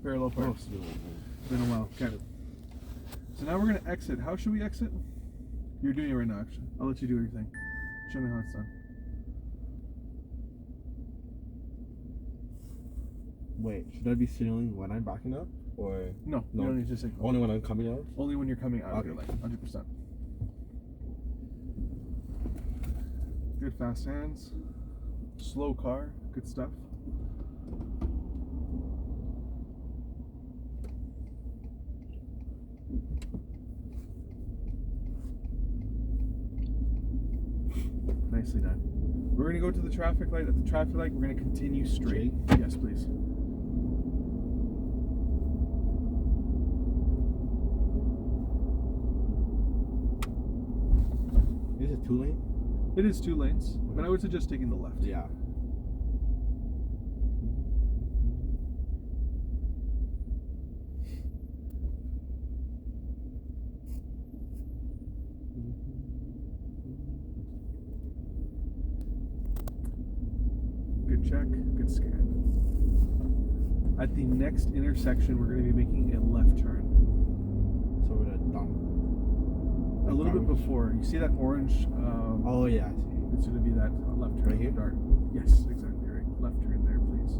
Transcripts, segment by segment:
Parallel park. It's been a while. Okay. So now we're going to exit. How should we exit? You're doing it right now, actually. I'll let you do your thing. Show me how it's done. Wait, should I be signaling when I'm backing up? Or No, you don't need to signal. Only when I'm coming out? Only when you're coming out of your lane, 100%. Good fast hands. Slow car. Good stuff. Nicely done. We're going to go to the traffic light. At the traffic light, we're going to continue straight. Yes, please. Is it 2 lane? It is 2 lanes, but I would suggest taking the left. Yeah. Good check, good scan. At the next intersection, we're going to be making a left turn. So we're done. A little bit before. You see that orange? Oh yeah, I see. It's going to be that left turn. Right here? Dart. Yes, exactly right. Left turn there, please.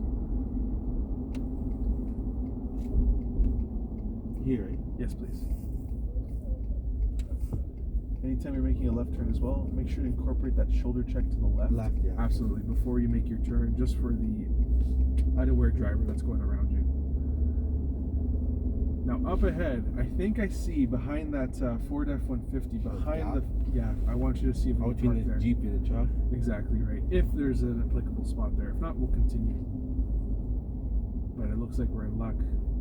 Here, right? Yes, please. Anytime you're making a left turn as well, make sure to incorporate that shoulder check to the left. Left, yeah. Absolutely. Before you make your turn, just for the unaware driver that's going around you. Now up ahead, I think I see behind that Ford F-150, behind the... Yeah, I want you to see if we can park there. Jeep and the truck. Exactly right. If there's an applicable spot there. If not, we'll continue. But it looks like we're in luck.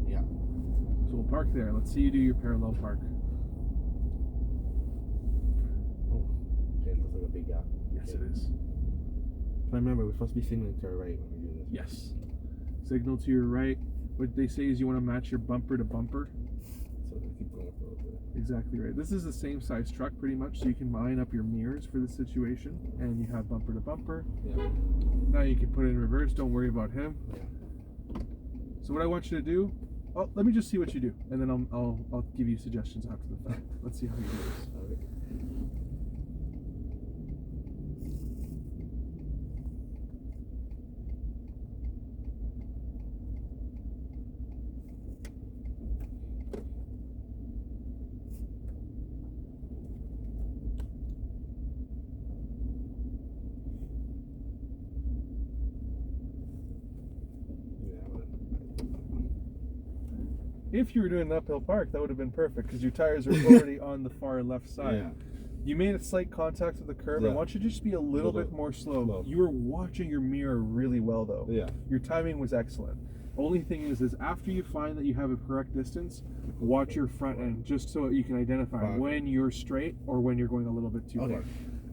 Yeah. So we'll park there. Let's see you do your parallel park. Oh, okay, it looks like a big gap. Yes, it is. But remember, we're supposed to be signaling to our right when we do this. Yes. Signal to your right. What they say is you want to match your bumper to bumper. So we keep going for a little bit. Exactly right. This is the same size truck pretty much, so you can line up your mirrors for the situation, and you have bumper to bumper. Yeah. Now you can put it in reverse. Don't worry about him. Yeah. So what I want you to do, let me just see what you do, and then I'll give you suggestions after the fact. Let's see how you do this. Okay. If you were doing an uphill park, that would have been perfect because your tires are already on the far left side. Yeah. You made a slight contact with the curb. Yeah. I want you to just be a little bit more slow. You were watching your mirror really well, though. Yeah. Your timing was excellent. Only thing is after you find that you have a correct distance, watch your front end just so you can identify when you're straight or when you're going a little bit too far.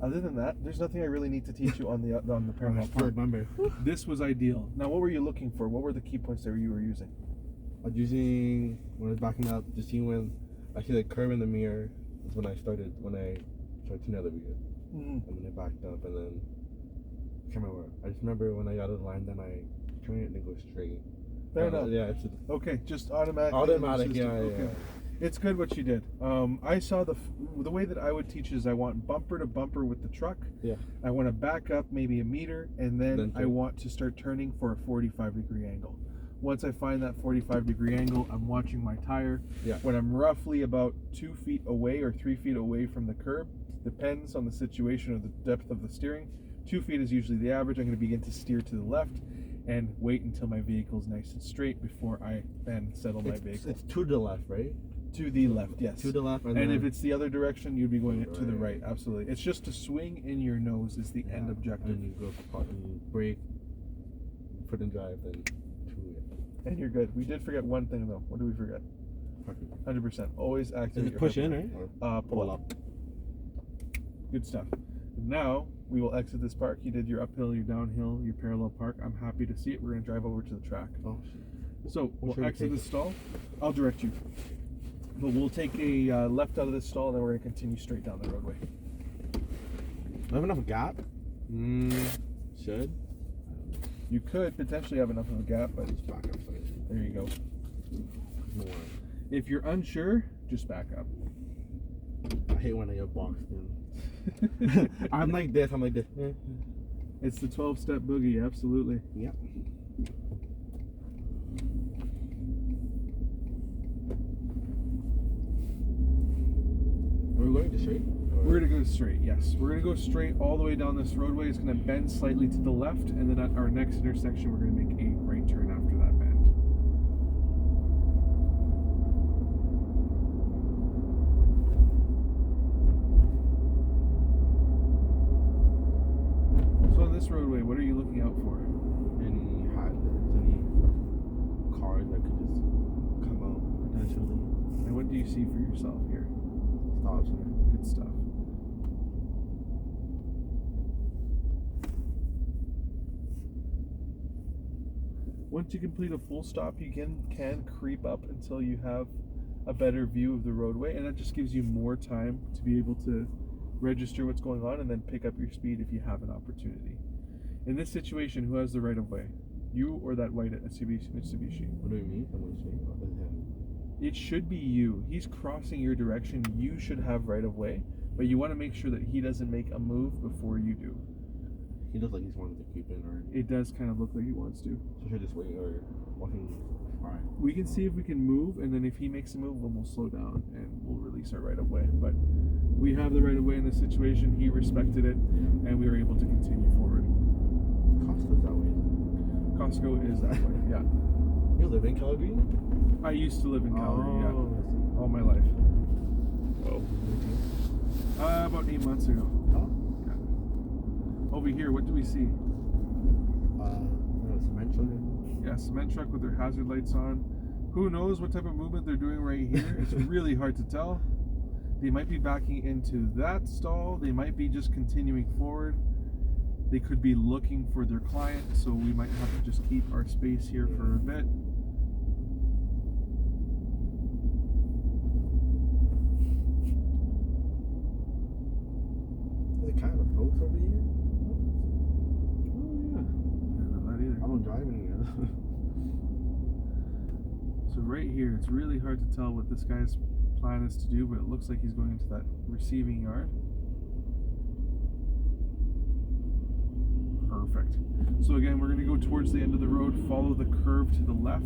Other than that, there's nothing I really need to teach you on the parallel park. Remember. This was ideal. Now, what were you looking for? What were the key points that you were using? I was using, when I was backing up, just seeing when I see the curve in the mirror. That's when I started to know the vehicle. And then I backed up, and then I can't remember. I just remember when I got out of the line, then I turned it and then go straight. Fair enough. Yeah, it's okay, just automatic. automatic. Yeah, okay. Yeah. It's good what you did. I saw the way that I would teach is I want bumper to bumper with the truck. Yeah. I want to back up maybe a meter, and then I want to start turning for a 45-degree angle. Once I find that 45-degree angle, I'm watching my tire. Yeah. When I'm roughly about 2 feet away or 3 feet away from the curb, depends on the situation or the depth of the steering. 2 feet is usually the average. I'm going to begin to steer to the left and wait until my vehicle's nice and straight before I then settle my vehicle. It's to the left, right? To the left, yes. To the left. And if it's the other direction, you'd be going to the right. Absolutely. It's just to swing in your nose is the end objective. And you go and you brake, put in drive, then and you're good. We did forget one thing though. What did we forget? 100%. Always activate your push in, right? Pull up. Good stuff. Now we will exit this park. You did your uphill, your downhill, your parallel park. I'm happy to see it. We're going to drive over to the track. Oh. So we'll exit this stall. I'll direct you. But we'll take a left out of this stall, and then we're going to continue straight down the roadway. I have enough gap? Should? You could potentially have enough of a gap, but there you go. more. If you're unsure, just back up. I hate when I get boxed in. I'm like this. It's the 12-step boogie, absolutely. Yep. Are we going to straight? We're going to go straight, yes. We're going to go straight all the way down this roadway. It's going to bend slightly to the left, and then at our next intersection, we're going to make a right turn after that bend. So on this roadway, what are you looking out for? Any hazards, any cars that could just come out potentially. And what do you see for yourself here? Stop sign. Good stuff. Once you complete a full stop, you can creep up until you have a better view of the roadway, and that just gives you more time to be able to register what's going on and then pick up your speed if you have an opportunity. In this situation, who has the right of way? You or that white Mitsubishi? What do you mean? I'm going to say, what is him? It should be you. He's crossing your direction. You should have right of way, but you want to make sure that he doesn't make a move before you do. He looks like he's wanting to creep in, or It does kind of look like he wants to. so should I just wait or walking? All right. We can see if we can move, and then if he makes a move, then we'll slow down and we'll release our right of way. But we have the right of way in this situation. He respected it, and we were able to continue forward. Costco's that way, isn't Costco is that way, yeah. it? You live in Calgary? I used to live in Calgary, I yeah, see. all my life. Oh. About 8 months ago. Oh. Over here, what do we see? Cement truck. Yeah, cement truck with their hazard lights on. Who knows what type of movement they're doing right here? It's really hard to tell. They might be backing into that stall. They might be just continuing forward. They could be looking for their client, so we might have to just keep our space here for a bit. Is it kind of a post over here? Oh yeah, I didn't know that either. I don't drive anymore. So right here, it's really hard to tell what this guy's plan is to do, but it looks like he's going into that receiving yard. Perfect. So again, we're going to go towards the end of the road, follow the curve to the left.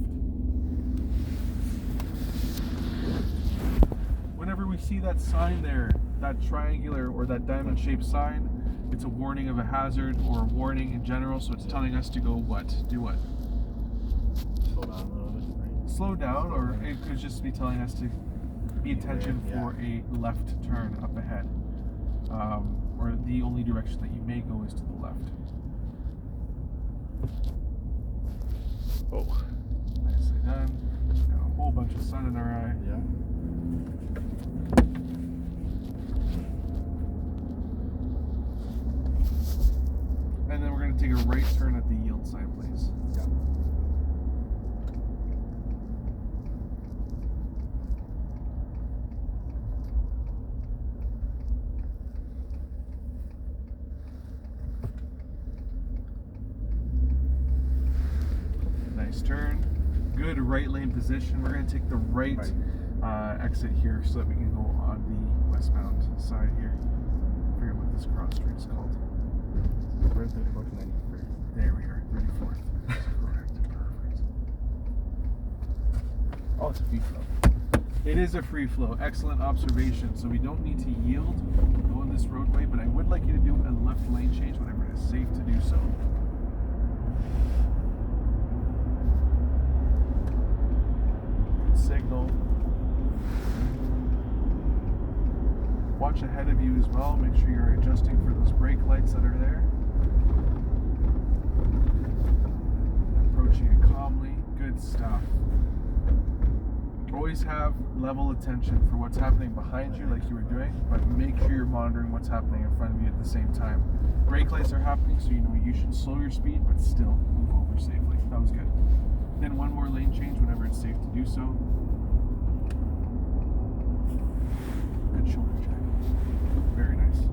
Whenever we see that sign there, that triangular or that diamond-shaped sign, it's a warning of a hazard or a warning in general, so it's telling us to go what? Do what? Slow down a little bit. Right? Slow down, or it could just be telling us to be attention for a left turn up ahead. Or the only direction that you may go is to the left. Oh, nicely done. Got a whole bunch of sun in our eye. Yeah. And then we're going to take a right turn at the yield sign, please. Yeah. Nice turn. Good right lane position. We're going to take the right exit here so that we can go on the westbound side here. I forget what this cross street is called. Where's the 94th? There we are, 34th. That's correct. Perfect. Oh, it's a free flow. It is a free flow. Excellent observation. So we don't need to yield, go on this roadway, but I would like you to do a left lane change whenever it is safe to do so. Good signal. Watch ahead of you as well. Make sure you're adjusting for those brake lights that are there. Approaching it calmly. Good stuff. Always have level attention for what's happening behind you like you were doing, but make sure you're monitoring what's happening in front of you at the same time. Brake lights are happening, so you know you should slow your speed, but still move over safely. That was good. Then one more lane change whenever it's safe to do so. Good shoulder check. Very nice.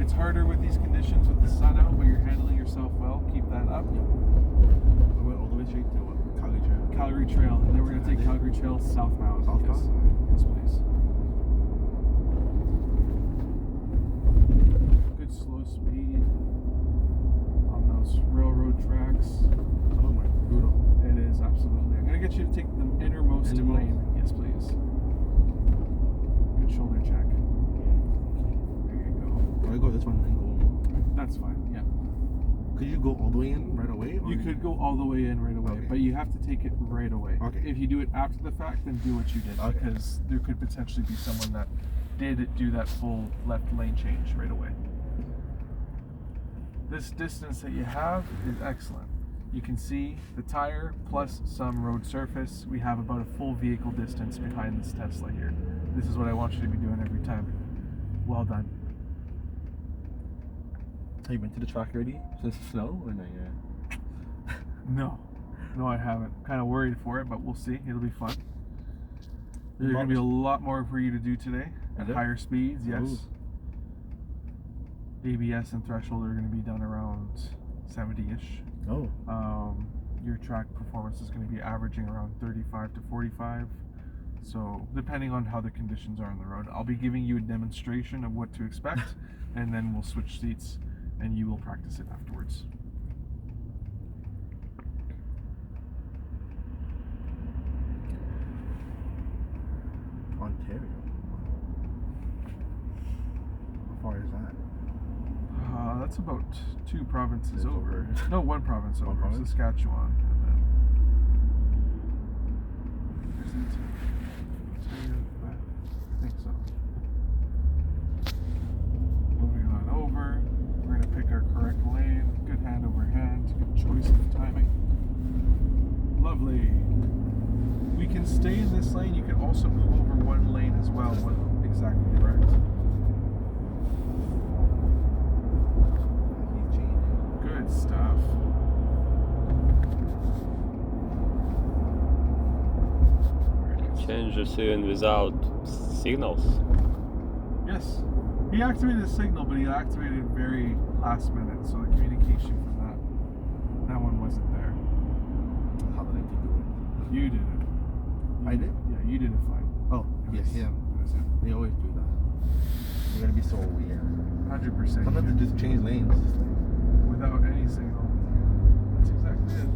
It's harder with these conditions with the sun out, but you're handling yourself well. Keep that up. straight to what? Calgary Trail. Calgary Trail, and then we're gonna take Calgary Trail southbound. Southbound? Yes, please. Good slow speed on those railroad tracks. Some of them are brutal. It is absolutely. I'm gonna get you to take the innermost lane. Yes, please. Good shoulder check. There you go. Or I go this one and go. That's fine. Yeah. Could you go all the way in right away? Or You could go all the way in right away, Okay. but you have to take it right away. Okay. If you do it after the fact, then do what you did, Okay. because there could potentially be someone that did do that full left lane change right away. This distance that you have is excellent. You can see the tire plus some road surface. We have about a full vehicle distance behind this Tesla here. This is what I want you to be doing every time. Well done. Have you been to the track already since the snow or not yet? No, I haven't. Kind of worried for it, but we'll see. It'll be fun. There's going to be a lot more for you to do today at higher speeds, yes. Ooh. ABS and threshold are going to be done around 70-ish. Oh. Your track performance is going to be averaging around 35 to 45. So depending on how the conditions are on the road, I'll be giving you a demonstration of what to expect, and then we'll switch seats and you will practice it afterwards. Ontario. How far is that? That's about 2 provinces over. No, 1 province One over. province? Saskatchewan, and then there's it. I think so. Moving on over. We're gonna pick our correct lane. Good hand over hand. Good choice of timing. Lovely. We can stay in this lane. You can also move over 1 lane as well. Exactly correct. Good stuff. Change the siren without signals. Yes. He activated the signal, but he activated it very last minute, so the communication for that one wasn't there. How did I do it? You did it. I did? Yeah, you did it fine. Oh, yes, yeah. It was him. They always do that. They're gonna be so weird. 100%. Sometimes they just change lanes. Just like, Without any signal. That's exactly it.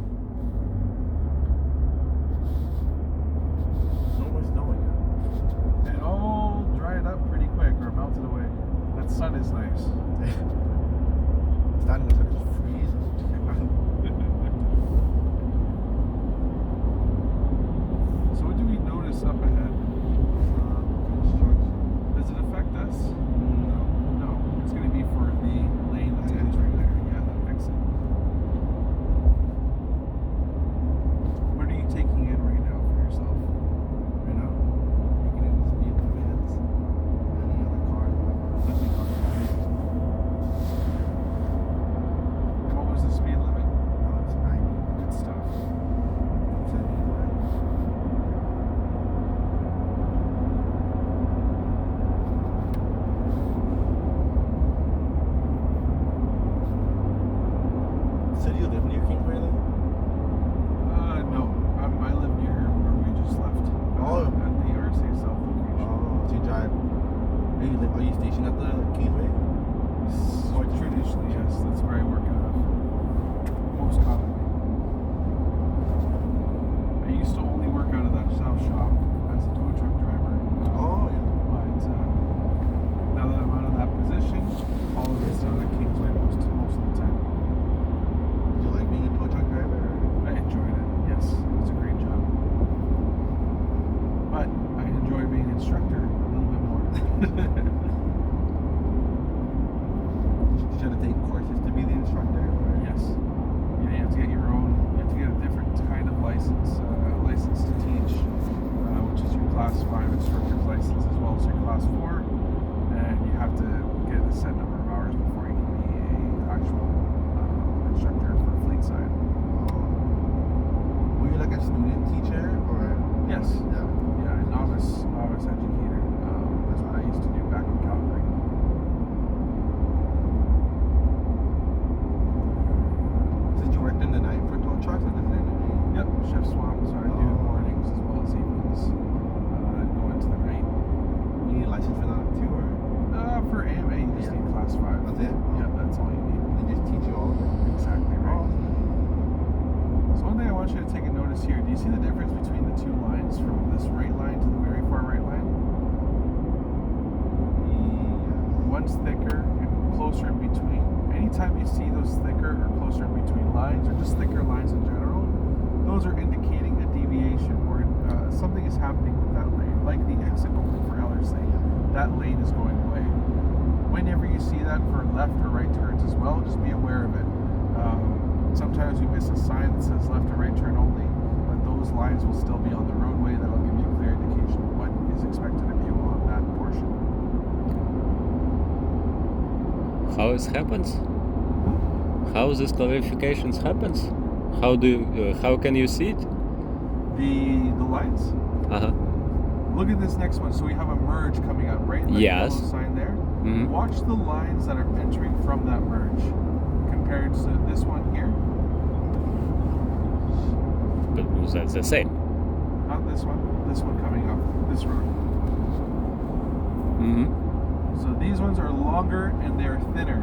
no more snow again. It all dried up pretty quick or melted away. That sun is nice. Standing outside is freezing. So what do we notice up ahead? Construction. Does it affect us? No. No. It's going to be for the lane that's entering there. Yeah, that exit. What are you taking in right now for yourself? Right now, taking in the speed limits. Any other cars? Especially cars. want you to take a notice here. Do you see the difference between the two lines from this right line to the very far right line? One's thicker and closer in between. Anytime you see those thicker or closer in between lines, or just thicker lines in general, those are indicating a deviation or something is happening with that lane, like the exit open for LRC. That lane is going away. Whenever you see that for left or right turns as well, just be aware of it. Sometimes we miss a sign that says left or right turn only, but those lines will still be on the roadway. That'll give you a clear indication of what is expected of you on that portion. How it happens? How this clarifications happens? How can you see it? The lines? Uh-huh. Look at this next one. So we have a merge coming up, right? That Yes. yellow sign there. Mhm. Watch the lines that are entering from that merge compared to this one here. But that's the same. Not this one. This one coming up this road. Mm-hmm. So these ones are longer and they're thinner.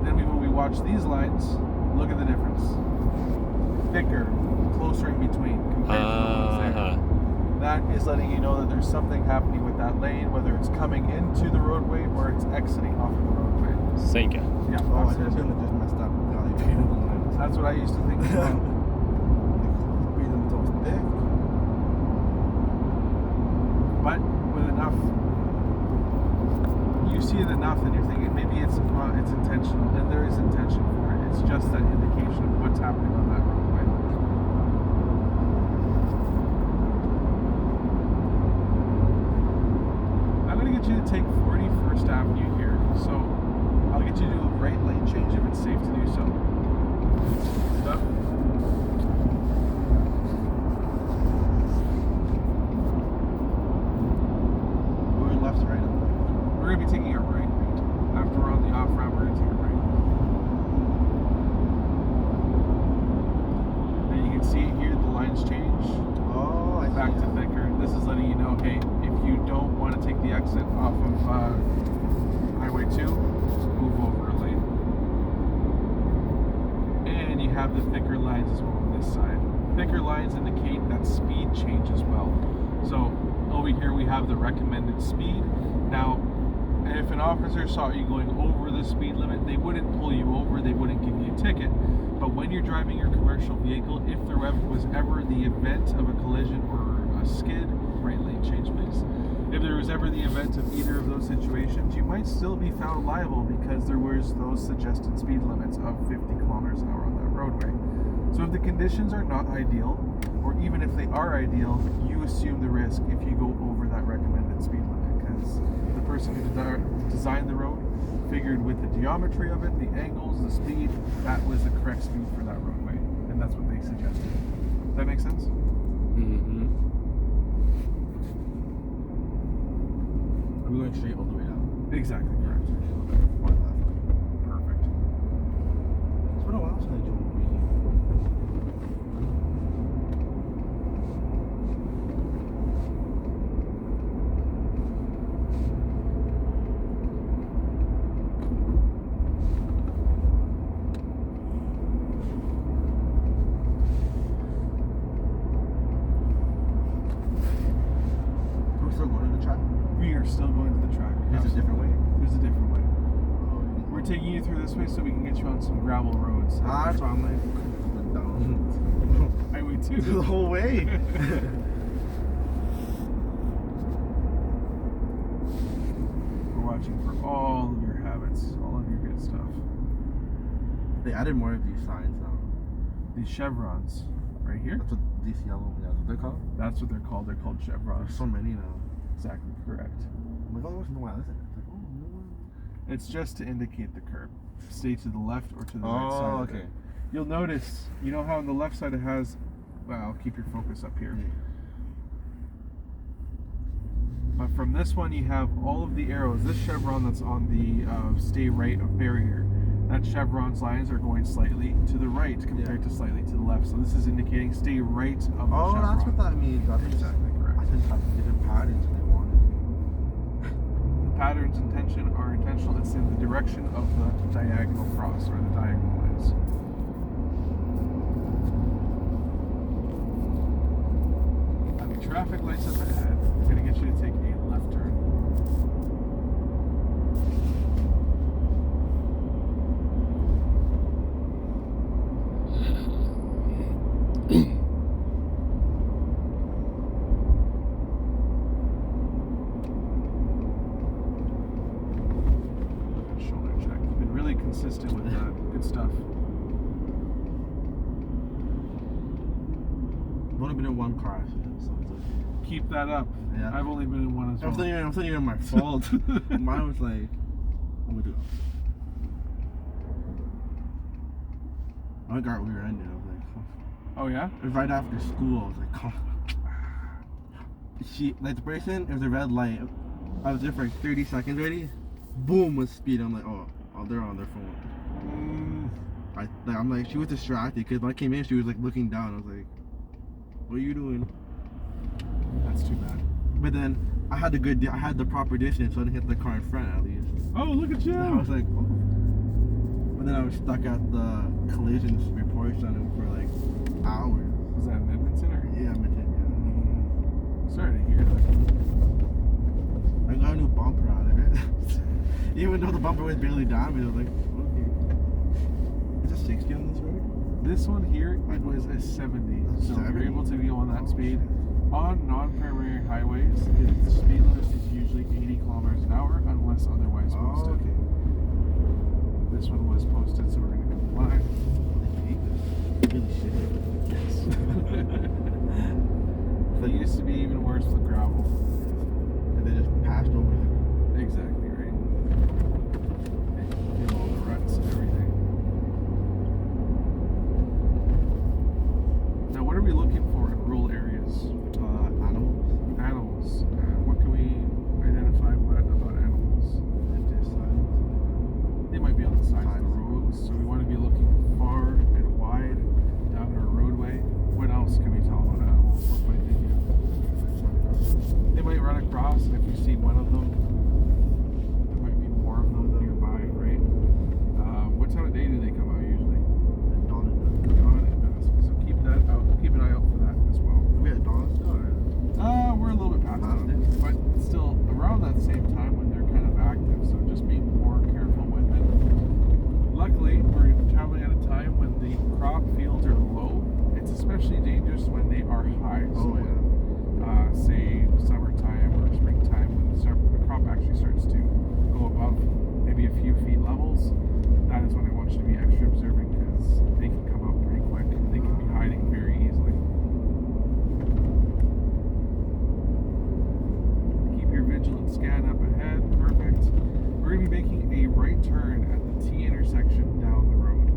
Then when we watch these lines, look at the difference. Thicker, closer in between compared to the ones there. Uh-huh. That is letting you know that there's something happening with that lane, whether it's coming into the roadway or it's exiting off of the roadway. Thank you. Yeah, Oh, I absolutely. just just messed up. Yeah, they painted the lines. That's what I used to think as well. Read them so thick. But with enough, you see it enough, and you're thinking maybe it's intentional, and there is intention for it. It's just that indication of what's happening on that roadway. I'm going to get you to take 41st Avenue here, so I'll get you to do a right lane change if it's safe to do so. Stop. We're left to right. We're going to be taking a right. After we're on the off ramp, we're going to take a right. And you can see here the lines change Oh, I see. back to thicker. This is letting you know, hey, if you don't want to take the exit off of Highway 2, move over a lane. And you have the thicker lines as well on this side. Thicker lines indicate that speed change as well. So over here we have the recommended speed. Now, if an officer saw you going over the speed limit, they wouldn't pull you over, they wouldn't give you a ticket. But when you're driving your commercial vehicle, if there was ever the event of a collision or a skid, right lane change please. If there was ever the event of either of those situations, you might still be found liable because there was those suggested speed limits of 50 kilometers an hour on that roadway. So if the conditions are not ideal, or even if they are ideal, you assume the risk if you go over that recommended speed limit, because the person who designed the road figured with the geometry of it, the angles, the speed, that was the correct speed for that roadway, and that's what they suggested. Does that make sense? Mm-hmm. Are we going straight all the way down? Exactly correct. One left. Perfect. It's been a while since I drove over here. We're still going to the track? We are still going to the track. There's a different way? There's a different way. Oh, We're taking you through this way so we can get you on some gravel roads. that's why I'm like down. Highway 2. The whole way. We're watching for all of your habits, all of your good stuff. They added more of these signs now. These chevrons, right here. That's what these yellow, yeah, that's what they're called. That's what they're called. They're called chevrons. There's so many now. Exactly correct. I'm like, oh, there's no way. Listen, it's like, oh, no one. It's just to indicate the curb. Stay to the left or to the right side. Oh, of it. okay. You'll notice, you know how on the left side it has, well, I'll keep your focus up here. Yeah. But from this one, you have all of the arrows. This chevron that's on the stay right of barrier, that chevron's lines are going slightly to the right compared to slightly to the left. So this is indicating stay right of the Oh, chevron. that's what that means. I think Exactly correct. I think have different patterns if they wanted. The patterns intention are intentional. It's in the direction of the diagonal cross or the diagonal lines. traffic lights up ahead. They're going to get you to take a left turn. Shoulder check. You've been really consistent with that. Good stuff. I've only been in one car accident, so it's okay. Keep that up. Yeah. I've only been in one as well. I'm not even my fault. Mine was like, I'm gonna do it. I got rear-ended. I was like, Oh yeah? it was right after school. I was like, oh. Like the person, it was a red light. I was there for like 30 seconds already. Boom, was speed. I'm like, oh, they're on their phone. I'm like, she was distracted because when I came in, she was like looking down. I was like, what are you doing? That's too bad. But then I had the proper distance, so I didn't hit the car in front at least. Oh, look at you! I was like, oh. But then I was stuck at the collisions report center for like hours. Was that in Edmonton or? Yeah, Edmonton, Sorry to hear that. yeah. I got a new bumper out of it. Even though the bumper was barely damaged, I was like, okay. Is it 60 on this road? This one here, it was a 70. So you're 70? able to go on that Oh, speed. shit. On non-primary highways, the speed limit is usually 80 kilometers an hour unless otherwise Oh, posted. okay. This one was posted, so we're going to comply. Really shitty. Yes. It used to be even worse with gravel. And they just passed over it. Exactly right. And all the ruts and everything. Now, what are we looking for in rural areas? Animals. Animals. What can we identify about animals? It's just silence. They might be on the sides of the roads, so we want to be looking far and wide down our roadway. What else can we tell about animals? What might they do? They might run across, and if you see one of them, there might be more of them nearby, right? What time of day do they come out usually? Dawn and Dawn and dusk. So keep that out. Keep an eye out for that as well. we had dawn still, or? We're a little bit past Past it, it? but still around that same time when they're kind of active. So just be more careful with it. Luckily, we're traveling at a time when the crop fields are low. It's especially dangerous when they are high. So Oh, yeah. say summertime or springtime when the crop actually starts to go above maybe a few feet levels. That is when I want you to be extra observant because they can come out pretty quick. They can be hiding very easily. Keep your vigilant scan up ahead. Perfect. We're going to be making a right turn at the T intersection down the road.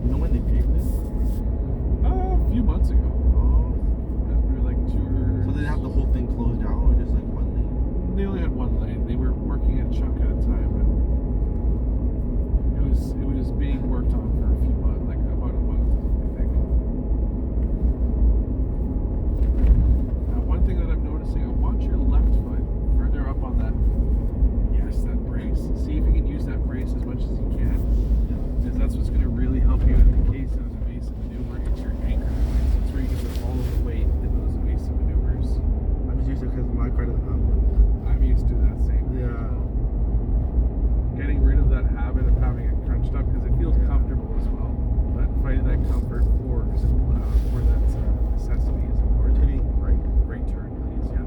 You know when they paved this? A few months ago. Oh. We were like So they have the whole thing closed down, or just like one lane? They only had one lane. They were working a chunk at a time, and it was being worked on for a few months, like about a month, I think. Now, one thing that I'm noticing, I want your left foot further up on that. Yes, that brace. See if you can use that brace as much as you can, because that's what's going to really help you in the case of an evasive maneuver. It's your anchor point. So it's where you can put all of the weight in those evasive maneuvers. I'm just used to because my car doesn't have one. I'm used to that same thing as Yeah. well. Getting rid of that habit of having it crunched up because it feels comfortable as well. But finding that comfort for that necessity is important. Turning right. Right turn, please. Yeah.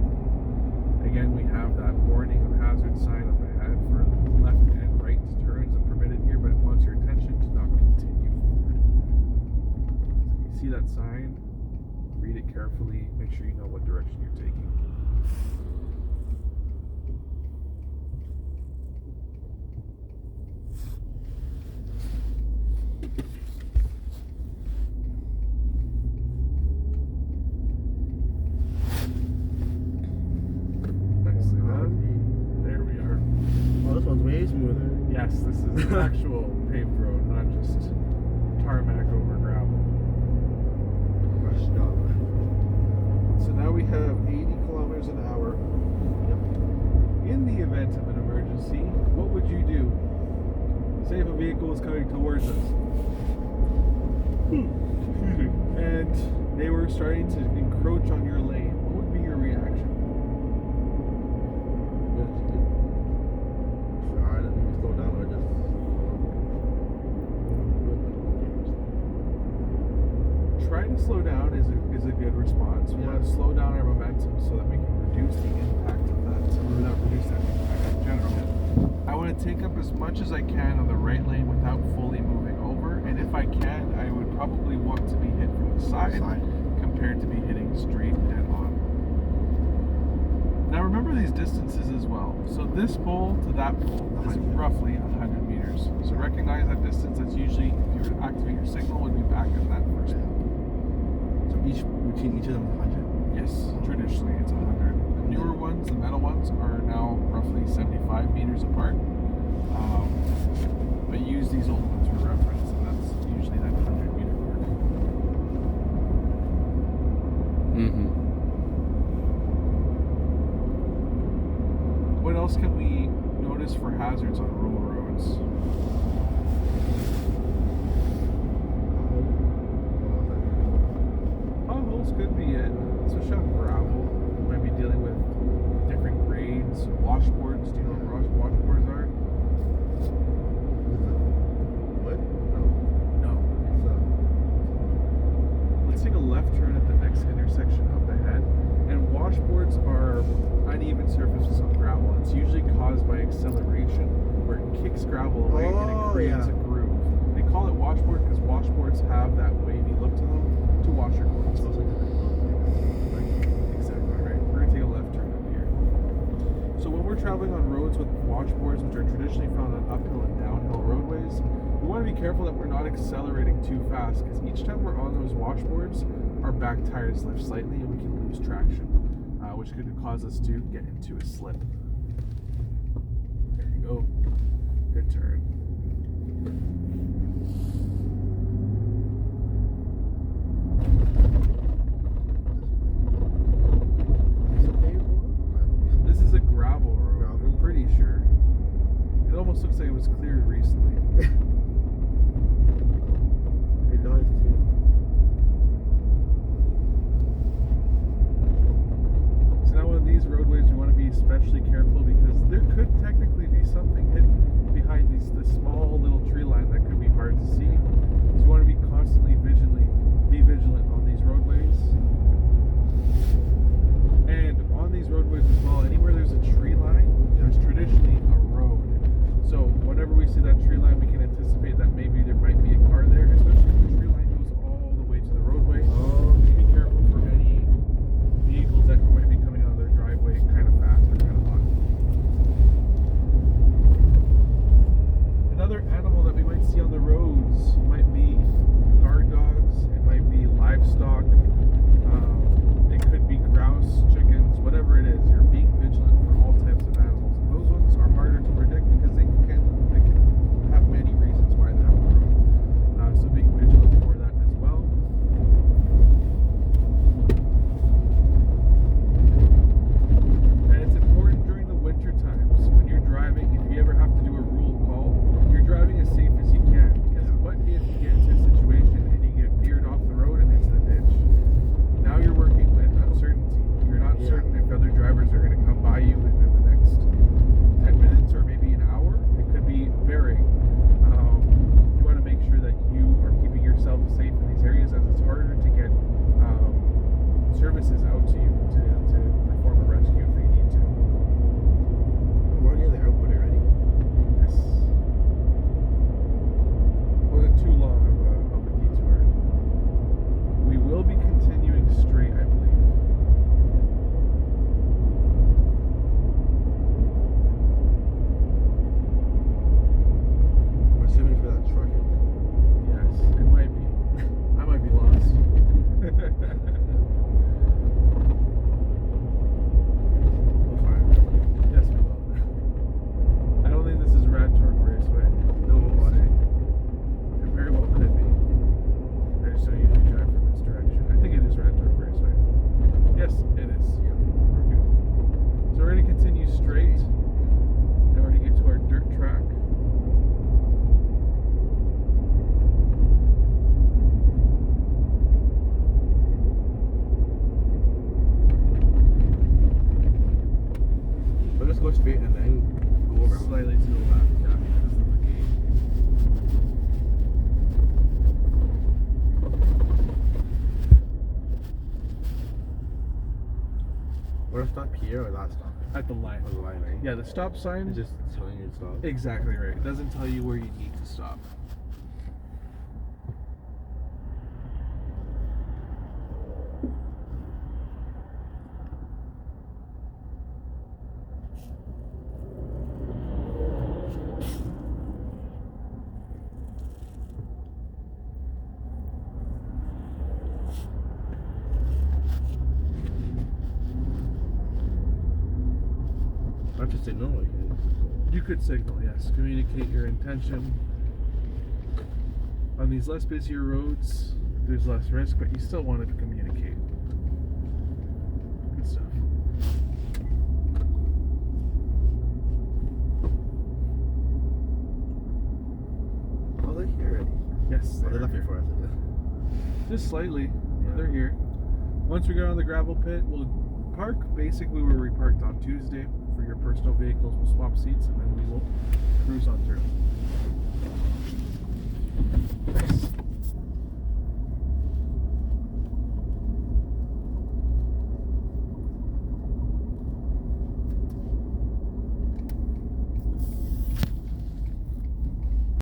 Again, we have that warning of hazard sign up ahead for left and right turns are permitted here, but it wants your attention to not continue forward. So you see that sign, read it carefully, make sure you know what direction you're taking. Nicely done. There we are. Oh, this one's way smoother. Yes, this is an actual paved road, not just tarmac over gravel. Rush job. So now we have 80 kilometers an hour. In the event of an emergency, what would you do? say if a vehicle is coming towards us, and they were starting to encroach on your lane, what would be your reaction? Try to maybe slow down or just. Try to slow down is a good response. We want to slow down our momentum so that we can reduce the impact of that. So not reduce that impact in general. I want to take up as much as I can on the right lane without fully moving over, and if I can, I would probably want to be hit from the side compared to be hitting straight dead on. Now remember these distances as well. So this pole to that pole is roughly 100 meters. So recognize that distance. That's usually, if you were to activate your signal, would be back at that first pole. So between each of them is 100. Yes, traditionally it's 100. The newer ones, the metal ones, are now roughly 75 meters apart. But use these old ones for reference, and that's usually that 100 meter mark. What else can we notice for hazards on rural roads? Potholes could be it, especially on gravel. You might be dealing with different grades. Washboards, do you know what washboards are? What? No. Let's take a left turn at the next intersection up ahead. And washboards are uneven surfaces on gravel. It's usually caused by acceleration, where it kicks gravel away and it creates a groove. They call it washboard because washboards have that wavy look to them to wash your clothes. Exactly right. We're gonna take a left turn up here. So when we're traveling on roads with washboards, which are traditionally found on uphill and downhill roadways, we want to be careful that we're not accelerating too fast, because each time we're on those washboards, our back tires lift slightly and we can lose traction, which could cause us to get into a slip. There you go. Good turn. This is a gravel road, I'm pretty sure. It almost looks like it was cleared recently. It does too. So now on these roadways, we want to be especially careful because there could technically be something hidden behind this small little tree line that could be hard to see. So we want to be constantly vigilant on these roadways. And on these roadways as well, anywhere there's a tree line, there's traditionally a road. So whenever we see that tree line, we can anticipate that maybe there might be a car there, especially if the tree line goes all the way to the roadway. Be careful for any vehicles that might be coming out of their driveway kind of fast or kind of hot. Another animal that we might see on the roads might be guard dogs, it might be livestock, it could be grouse, chickens, whatever it is. You're being vigilant for all types of animals. And those ones are harder to predict because they can have many reasons why they're on the road. So just go straight and then go around. Slightly to the left, yeah, because of the gate. Or stop here or that stop? At the line. Or the line, right? Yeah, the stop sign. It's just telling you to stop. Exactly right. It doesn't tell you where you need to stop. Not just signal, like. You could signal, yes. Communicate your intention. On these less busier roads, there's less risk, but you still wanted to communicate. Good stuff. Oh, they're here already. Yes, Oh, they they're left here. before us. Just slightly. Yeah. They're here. Once we get on the gravel pit, we'll park basically where we parked on Tuesday. For your personal vehicles, we'll swap seats and then we will cruise on through. Nice.